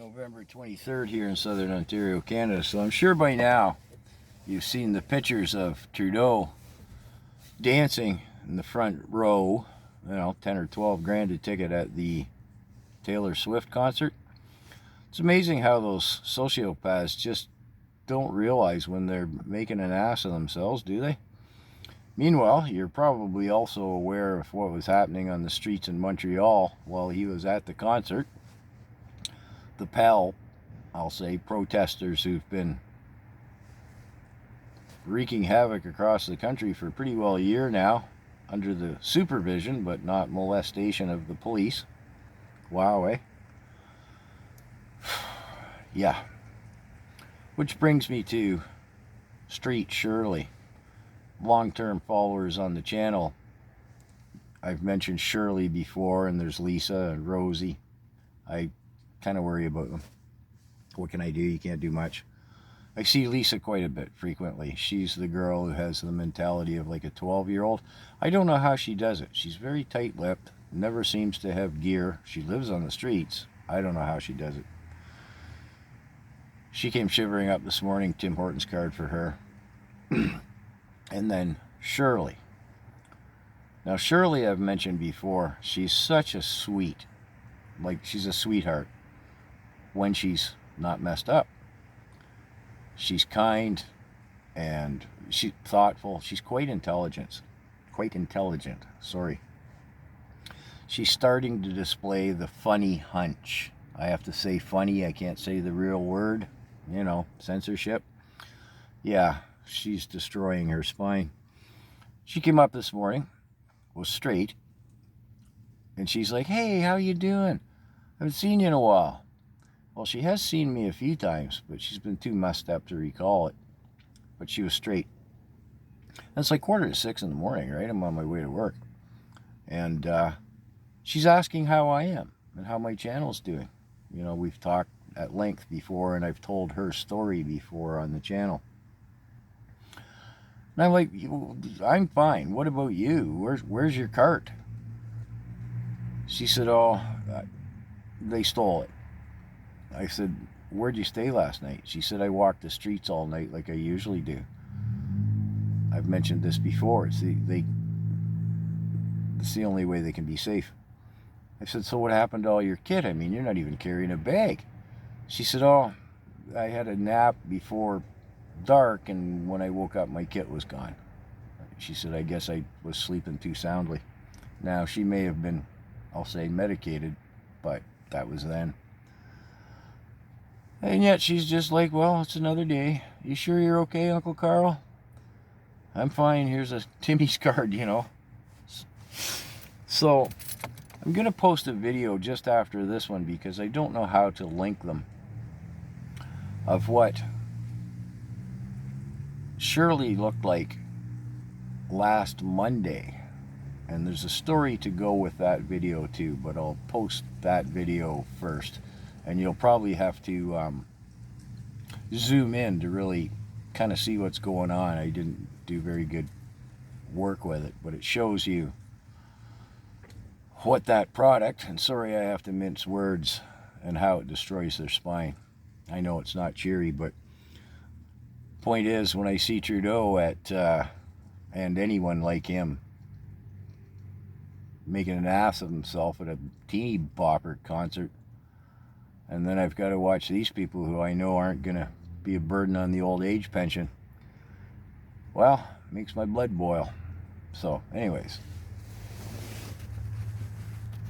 November 23rd here in southern Ontario, Canada. So I'm sure by now you've seen the pictures of Trudeau dancing in the front row, 10 or 12 grand a ticket at the Taylor Swift concert. It's amazing how those sociopaths just don't realize when they're making an ass of themselves, do they? Meanwhile, you're probably also aware of what was happening on the streets in Montreal while he was at the concert. The I'll say, protesters who've been wreaking havoc across the country for pretty well a year now, under the supervision but not molestation of the police. Wow, eh? Yeah. Which brings me to Street Shirley. Long-term followers on the channel, I've mentioned Shirley before, and there's Lisa and Rosie. I kind of worry about them. What can I do? You can't do much. I see Lisa quite a bit frequently. She's the girl who has the mentality of like a 12-year-old. I don't know how she does it. She's very tight-lipped, never seems to have gear. She lives on the streets. I don't know how she does it. She came shivering up this morning. Tim Hortons card for her. And then Shirley. Now Shirley, I've mentioned before, she's such a sweet, she's a sweetheart when she's not messed up. She's kind and she's thoughtful. She's quite intelligent. Sorry. She's starting to display the funny hunch. I have to say funny. I can't say the real word. Censorship. Yeah, she's destroying her spine. She came up this morning, was straight, and she's like, "Hey, how you doing? I haven't seen you in a while." Well, she has seen me a few times, but she's been too messed up to recall it. But she was straight. And it's like 5:45 in the morning, right? I'm on my way to work. And she's asking how I am and how my channel's doing. We've talked at length before, and I've told her story before on the channel. And I'm like, "I'm fine. What about you? Where's your cart?" She said, "Oh, they stole it." I said, "Where'd you stay last night?" She said, "I walked the streets all night like I usually do." I've mentioned this before. It's the only way they can be safe. I said, "So what happened to all your kit? I mean, you're not even carrying a bag." She said, "Oh, I had a nap before dark, and when I woke up, my kit was gone." She said, "I guess I was sleeping too soundly." Now, she may have been, I'll say, medicated, but that was then. And yet she's just like, "Well, it's another day. You sure you're okay, Uncle Carl?" "I'm fine. Here's a Timmy's card, So I'm going to post a video just after this one because I don't know how to link them, of what Shirley looked like last Monday. And there's a story to go with that video too, but I'll post that video first. And you'll probably have to zoom in to really kind of see what's going on. I didn't do very good work with it, but it shows you what that product, and sorry I have to mince words, and how it destroys their spine. I know it's not cheery, but point is, when I see Trudeau and anyone like him making an ass of himself at a teeny bopper concert, and then I've got to watch these people who I know aren't going to be a burden on the old age pension, well, it makes my blood boil. So anyways,